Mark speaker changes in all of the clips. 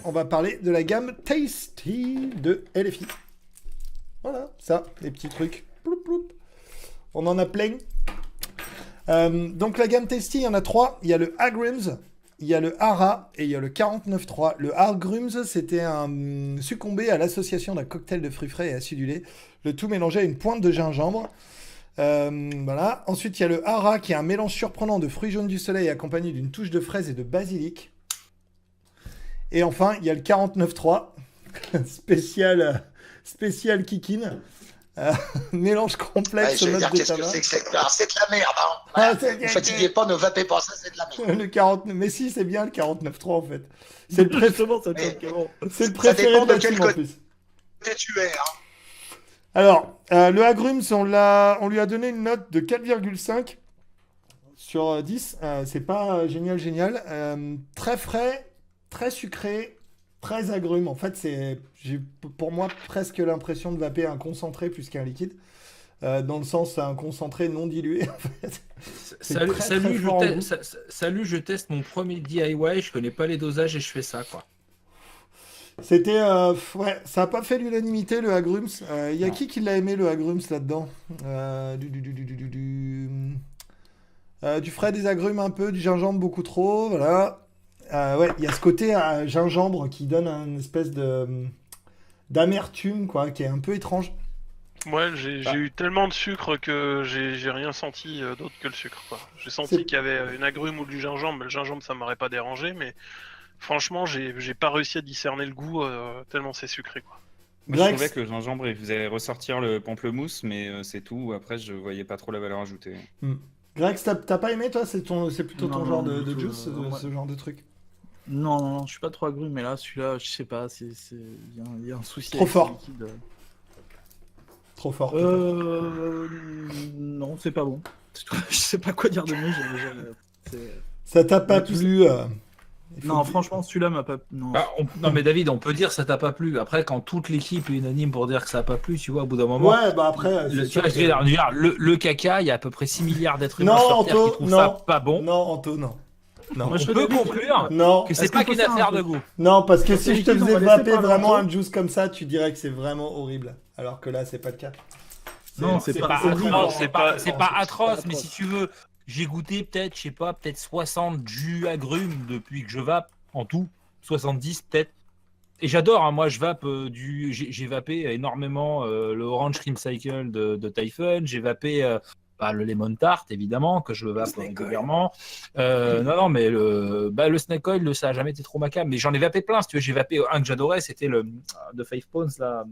Speaker 1: On va parler de la gamme Tasty de LFI. Voilà, ça, les petits trucs. Ploup, ploup. On en a plein. Donc la gamme Tasty, il y en a 3. Il y a le Agrims, il y a le Hara et il y a le 49.3. Le Agrims, c'était un succombé à l'association d'un cocktail de fruits frais et acidulés. Le tout mélangé à une pointe de gingembre. Voilà. Ensuite, il y a le Hara qui est un mélange surprenant de fruits jaunes du soleil accompagné d'une touche de fraise et de basilic. Et enfin, il y a le 49.3, spécial Kikin. Mélange complexe.
Speaker 2: Je vais dire, qu'est-ce que c'est que cette... Alors, c'est de la merde, hein.
Speaker 1: Ah,
Speaker 2: Ne vous fatiguez pas, ne vapez pas, ça, c'est de la merde.
Speaker 1: Le 49... Mais si, c'est bien le 49.3 en fait. C'est le préféré. C'est le
Speaker 2: Ça
Speaker 1: préféré
Speaker 2: dépend
Speaker 1: de
Speaker 2: de
Speaker 1: la
Speaker 2: quel
Speaker 1: team en
Speaker 2: côté
Speaker 1: plus.
Speaker 2: tu es, hein.
Speaker 1: Alors, le Agrums, on lui a donné une note de 4,5 sur 10. C'est pas génial. Très frais, très sucré, très agrume. En fait, j'ai pour moi presque l'impression de vaper un concentré plus qu'un liquide. Dans le sens, c'est un concentré non dilué. En fait.
Speaker 3: Salut, je teste mon premier DIY. Je connais pas les dosages et je fais ça, quoi.
Speaker 1: C'était... ouais, ça n'a pas fait l'unanimité, le Agrums. Il y a qui l'a aimé, le Agrums, là-dedans? Du frais, des agrumes un peu, du gingembre beaucoup trop, voilà. Ouais, il y a ce côté gingembre qui donne une espèce d'amertume, quoi, qui est un peu étrange.
Speaker 4: Ouais, j'ai eu tellement de sucre que j'ai rien senti d'autre que le sucre, quoi. J'ai senti qu'il y avait une agrume ou du gingembre, mais le gingembre ça m'aurait pas dérangé, mais franchement j'ai pas réussi à discerner le goût tellement c'est sucré, quoi.
Speaker 5: Moi, je trouvais que le gingembre il faisait ressortir le pamplemousse, mais c'est tout. Après, je voyais pas trop la valeur ajoutée.
Speaker 1: Grex, t'as pas aimé, toi? C'est plutôt ton genre de juice, ce genre de truc?
Speaker 6: Non, je suis pas trop agrume, mais là, celui-là, je sais pas, il y a un souci.
Speaker 1: Trop fort. Trop fort.
Speaker 6: Non, c'est pas bon. Je sais pas quoi dire de mieux.
Speaker 1: Ça t'a pas plu?
Speaker 6: Non, franchement, celui-là m'a pas... Non.
Speaker 3: Non, mais David, on peut dire ça t'a pas plu. Après, quand toute l'équipe est unanime pour dire que ça a pas plu, tu vois, au bout d'un moment...
Speaker 1: Ouais, bah après...
Speaker 3: Le caca, il y a à peu près 6 milliards d'êtres humains sur Terre qui trouvent ça pas bon.
Speaker 1: Non, Anto, non.
Speaker 3: Moi, je peux conclure que c'est pas qu'une affaire de goût.
Speaker 1: Non, parce que si je te faisais vaper vraiment un juice comme ça, tu dirais que c'est vraiment horrible. Alors que là, c'est pas le cas.
Speaker 3: Non, c'est pas atroce, mais si tu veux, j'ai goûté peut-être, je sais pas, peut-être 60 jus agrumes depuis que je vape, en tout, 70 peut-être. Et j'adore, hein, moi je vape j'ai vapé énormément le Orange Cream Cycle de Typhon, j'ai vapé le Lemon Tart évidemment, que je vape régulièrement. Non, mais le Snake Oil, ça a jamais été trop ma came, mais j'en ai vapé plein, si tu veux, j'ai vapé un que j'adorais, c'était le de Five Pounds là.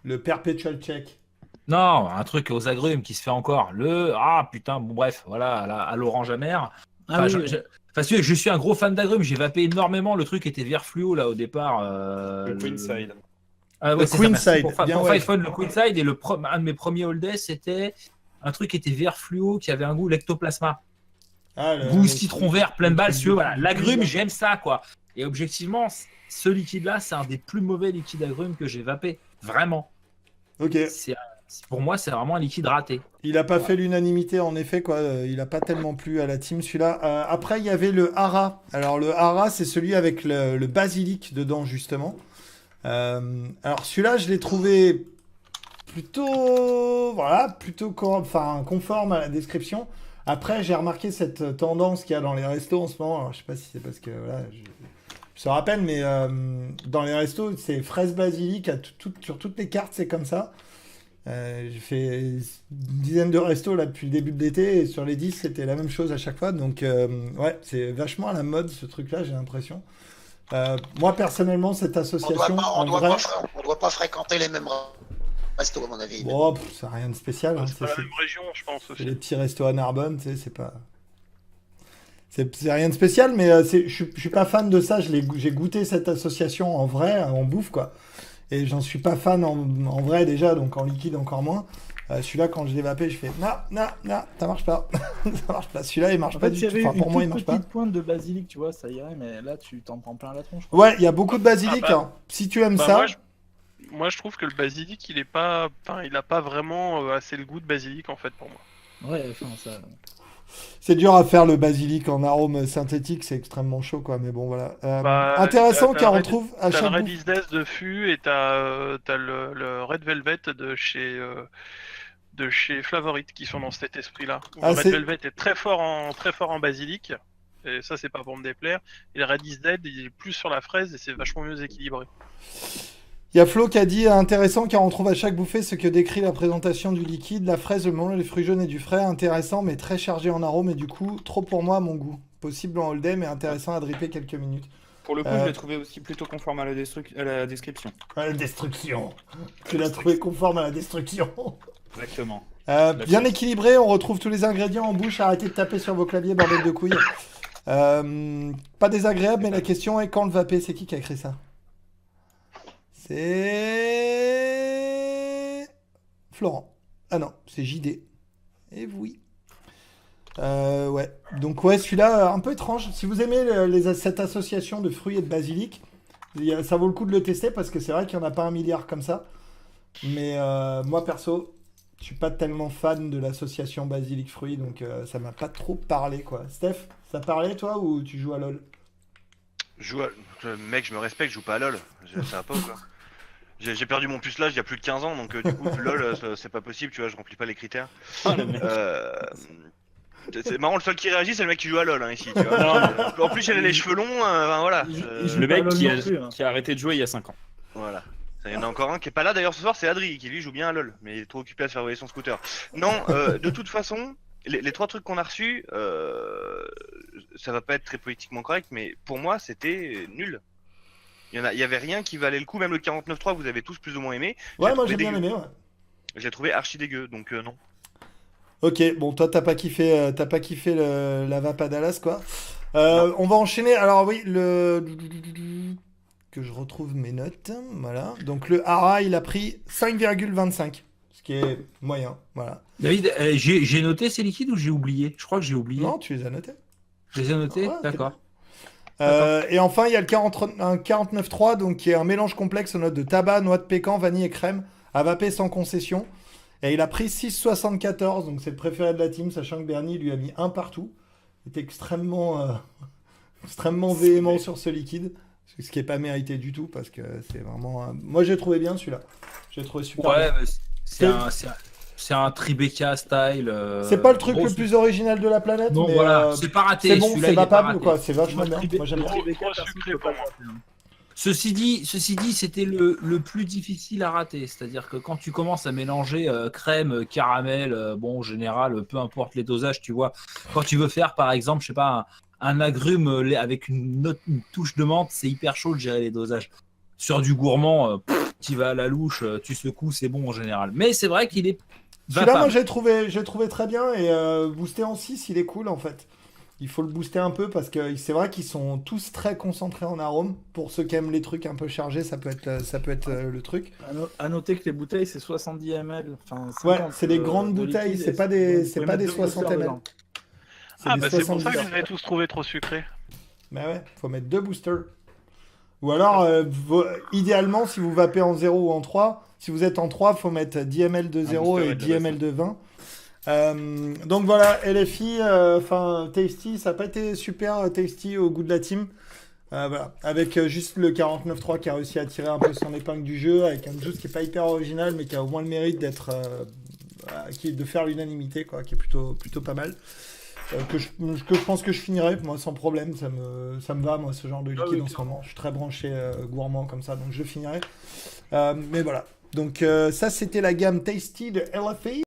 Speaker 3: Le
Speaker 1: Perpetual Check.
Speaker 3: Non, un truc aux agrumes qui se fait encore. Bref, voilà, à l'orange amer. Je suis un gros fan d'agrumes, j'ai vapé énormément. Le truc était vert fluo là au départ.
Speaker 5: Le Queenside.
Speaker 1: Le Queenside.
Speaker 3: Pour Five, le Queenside, et un de mes premiers Old Days, c'était un truc qui était vert fluo, qui avait un goût l'ectoplasma. Goût citron vert, plein de balles. Voilà. L'agrume, j'aime ça, quoi. Et objectivement, ce liquide-là, c'est un des plus mauvais liquides agrumes que j'ai vapé. Vraiment.
Speaker 1: Ok.
Speaker 3: Pour moi, c'est vraiment un liquide raté.
Speaker 1: Il n'a pas fait l'unanimité, en effet, quoi. Il n'a pas tellement plu à la team, celui-là. Après, il y avait le Hara. Alors, le Hara, c'est celui avec le basilic dedans, justement. Alors, celui-là, je l'ai trouvé plutôt conforme à la description. Après, j'ai remarqué cette tendance qu'il y a dans les restos en ce moment. Alors, je sais pas si c'est parce que, voilà, je me rappelle, mais dans les restos, c'est fraise basilic. Sur toutes les cartes, c'est comme ça. J'ai fait une dizaine de restos là depuis le début de l'été et sur les 10 c'était la même chose à chaque fois, donc ouais, c'est vachement à la mode ce truc là, j'ai l'impression. Moi personnellement, cette association
Speaker 2: on doit pas fréquenter les mêmes restos à mon avis.
Speaker 1: Bon, c'est rien de spécial, hein.
Speaker 4: C'est pas la même région, je pense aussi.
Speaker 1: C'est les petits restos à Narbonne, tu sais, c'est rien de spécial, mais je suis pas fan de ça. J'ai goûté cette association en vrai, en bouffe, quoi. Et j'en suis pas fan en vrai déjà, donc en liquide encore moins. Celui-là, quand je l'ai vapé, je fais non, ça marche pas. Ça marche pas. Celui-là, il marche pas du tout. Enfin, pour moi, il marche pas.
Speaker 6: Une petite pointe de basilic, tu vois, ça irait, mais là, tu t'en prends plein la tronche.
Speaker 1: Ouais, il y a beaucoup de basilic. Hein. Si tu aimes ça.
Speaker 4: Moi, je trouve que le basilic, il a pas vraiment assez le goût de basilic en fait pour moi.
Speaker 6: Ouais, enfin ça.
Speaker 1: C'est dur à faire le basilic en arôme synthétique, c'est extrêmement chaud, quoi. Mais bon, voilà. Intéressant car on trouve à
Speaker 4: T'as
Speaker 1: chaque
Speaker 4: le Red
Speaker 1: bouffe.
Speaker 4: Is Death de fût et t'as le Red Velvet de chez Flavorite qui sont dans cet esprit-là.
Speaker 1: Ah,
Speaker 4: Le Red
Speaker 1: c'est-
Speaker 4: Velvet est très fort en basilic, et ça c'est pas pour me déplaire. Et le Red Is Dead il est plus sur la fraise et c'est vachement mieux équilibré.
Speaker 1: Il y a Flo qui a dit intéressant car on trouve à chaque bouffée ce que décrit la présentation du liquide, la fraise, le melon, les fruits jaunes et du frais. Intéressant mais très chargé en arôme et du coup trop pour moi à mon goût. Possible en all day mais intéressant à dripper quelques minutes.
Speaker 5: Pour le coup, je l'ai trouvé aussi plutôt conforme à la description.
Speaker 1: À la destruction. Tu l'as trouvé conforme à la destruction.
Speaker 5: Exactement.
Speaker 1: Bien équilibré, on retrouve tous les ingrédients en bouche. Arrêtez de taper sur vos claviers, bordel de couilles. Pas désagréable, mais la question est quand le vapé, c'est qui a écrit ça? C'est Florent. Ah non, c'est JD. Et oui. Ouais. Donc ouais, celui-là, un peu étrange. Si vous aimez cette association de fruits et de basilic, ça vaut le coup de le tester parce que c'est vrai qu'il n'y en a pas un milliard comme ça. Mais moi, perso, je suis pas tellement fan de l'association basilic fruits, donc ça m'a pas trop parlé, quoi. Steph, ça parlait, toi, ou tu joues à LoL?
Speaker 7: Mec, je me respecte, je joue pas à LoL. Ça va pas ou quoi? J'ai perdu mon pucelage il y a plus de 15 ans, donc du coup, LoL, c'est pas possible, tu vois, je remplis pas les critères. C'est marrant, le seul qui réagit, c'est le mec qui joue à LoL, hein, ici, tu vois. En plus, il a les cheveux longs, enfin, voilà.
Speaker 5: Le mec qui a arrêté de jouer il y a 5 ans.
Speaker 7: Voilà. Il y en a encore un qui est pas là d'ailleurs ce soir, c'est Adri, qui lui joue bien à LoL, mais il est trop occupé à se faire voler son scooter. Non, de toute façon, les trois trucs qu'on a reçus, ça va pas être très politiquement correct, mais pour moi c'était nul. Il y avait rien qui valait le coup, même le 49.3 vous avez tous plus ou moins aimé.
Speaker 1: Ouais, moi j'ai bien aimé, ouais.
Speaker 7: J'ai trouvé archi dégueu, donc non.
Speaker 1: Ok, bon, toi t'as pas kiffé la Vapa Dallas, quoi. On va enchaîner. Alors oui, que je retrouve mes notes. Voilà. Donc le Hara, il a pris 5,25. Ce qui est moyen. Voilà.
Speaker 3: David, j'ai noté ces liquides ou j'ai oublié? Je crois que j'ai oublié.
Speaker 1: Non, tu les as notés.
Speaker 3: Je les ai notés,
Speaker 1: Ouais,
Speaker 3: d'accord.
Speaker 1: Et enfin, il y a un 49.3, donc qui est un mélange complexe aux notes de tabac, noix de pécan, vanille et crème, à vaper sans concession. Et il a pris 6,74, donc c'est le préféré de la team, sachant que Bernie lui a mis un partout. Il était extrêmement véhément sur ce liquide. Ce qui n'est pas mérité du tout, parce que c'est vraiment... Moi, j'ai trouvé bien celui-là. J'ai trouvé super
Speaker 3: Ouais,
Speaker 1: bien.
Speaker 3: c'est un Tribeca style.
Speaker 1: C'est pas le truc le plus original de la planète,
Speaker 3: Non,
Speaker 1: mais
Speaker 3: voilà, c'est pas raté.
Speaker 1: c'est bon,
Speaker 3: Celui-là,
Speaker 1: c'est
Speaker 3: il est pas
Speaker 1: vapable,
Speaker 3: raté.
Speaker 1: quoi. C'est vachement bien. Moi, j'aime bien.
Speaker 4: Trop sucré pour moi.
Speaker 3: Ceci dit, c'était le plus difficile à rater. C'est-à-dire que quand tu commences à mélanger crème, caramel, bon, en général, peu importe les dosages, tu vois. Quand tu veux faire, par exemple, je sais pas, un agrume avec une touche de menthe, c'est hyper chaud de gérer les dosages. Sur du gourmand, tu vas à la louche, tu secoues, c'est bon en général. Mais c'est vrai qu'il est
Speaker 1: Celui-là, moi,
Speaker 3: vapable.
Speaker 1: j'ai trouvé très bien. Et boosté en 6, il est cool, en fait. Il faut le booster un peu parce que c'est vrai qu'ils sont tous très concentrés en arôme. Pour ceux qui aiment les trucs un peu chargés, ça peut être le truc.
Speaker 6: À noter que les bouteilles, c'est 70 ml. Enfin, 50,
Speaker 1: Ouais, c'est des grandes
Speaker 6: de
Speaker 1: bouteilles,
Speaker 6: liquide,
Speaker 1: c'est
Speaker 6: et
Speaker 1: pas
Speaker 6: vous
Speaker 1: des
Speaker 6: pouvez mettre
Speaker 1: 60
Speaker 6: 2
Speaker 1: ml.
Speaker 6: dedans.
Speaker 4: Ah
Speaker 1: des
Speaker 4: bah c'est pour ça que
Speaker 1: 70.
Speaker 4: vous avez tous trouvé trop sucré.
Speaker 1: Bah ouais, faut mettre 2 boosters. Ou alors, idéalement, si vous vapez en 0 ou en 3, si vous êtes en 3, faut mettre 10 ml de 0
Speaker 5: booster
Speaker 1: et
Speaker 5: de
Speaker 1: 10
Speaker 5: base.
Speaker 1: ml de 20. Donc voilà, LFI, tasty, ça n'a pas été super tasty au goût de la team. Voilà, avec juste le 49.3 qui a réussi à tirer un peu son épingle du jeu, avec un juice qui est pas hyper original, mais qui a au moins le mérite de faire l'unanimité, quoi, qui est plutôt pas mal. Que je pense que je finirai, moi, sans problème. Ça me va, moi, ce genre de liquide en ce moment. Je suis très branché gourmand comme ça, donc je finirai. Mais voilà. Donc ça, c'était la gamme Tasty de LFI.